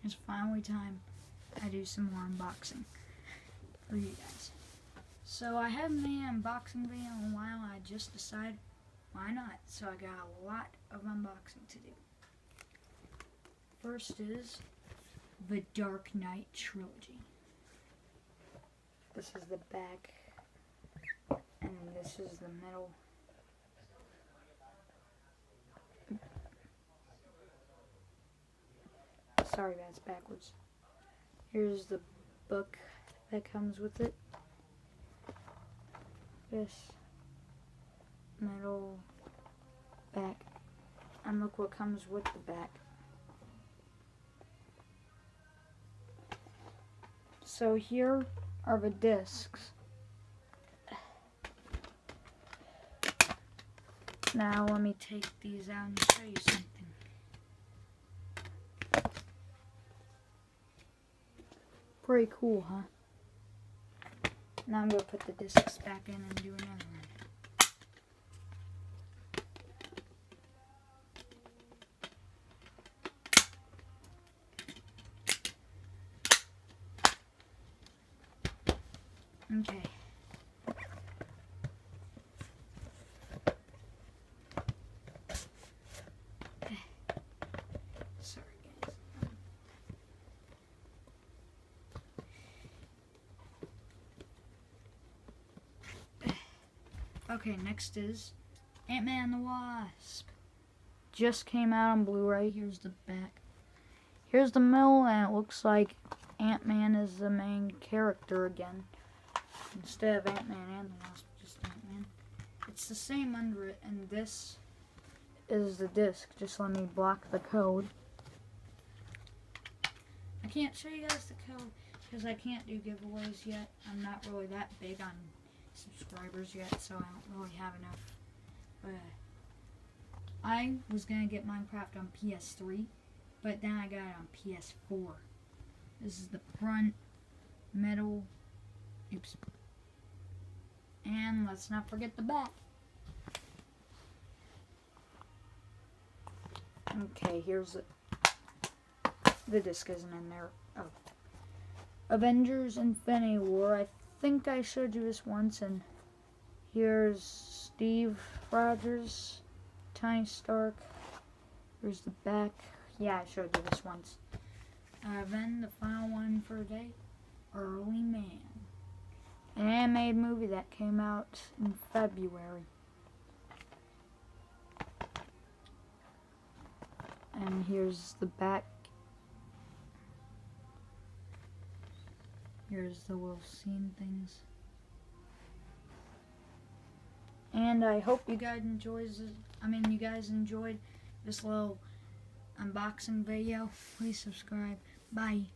it's finally time I do some more unboxing for you guys. So I haven't made an unboxing video in a while. I just decided why not. So I got a lot of unboxing to do. First is the Dark Knight trilogy. This is the back, and this is the middle. Sorry, that's backwards. Here's the book that comes with it. This middle, back, and look what comes with the back. So here are the discs. Now let me take these out and show you something. Pretty cool, huh? Now I'm going to put the discs back in and do another one. Okay. Sorry, guys. Okay, next is Ant-Man and the Wasp. Just came out on Blu-ray. Here's the back. Here's the middle, and it looks like Ant-Man is the main character again. Instead of Ant-Man and the Wasp, just Ant-Man. It's the same under it, and this is the disc. Just let me block the code. I can't show you guys the code because I can't do giveaways yet. I'm not really that big on subscribers yet, so I don't really have enough. But I was gonna get Minecraft on PS3, but then I got it on PS4. This is the front, middle, oops, and let's not forget the back. Okay, here's the disc isn't in there. Oh. Avengers Infinity War. I think I showed you this once, and here's Steve Rogers, Tony Stark. Here's the back. Yeah, I showed you this once. Then the final one for today, Early Man. An animated movie that came out in February. And here's the back. Here's the little scene things. And I hope you guys enjoyed this little unboxing video. Please subscribe. Bye.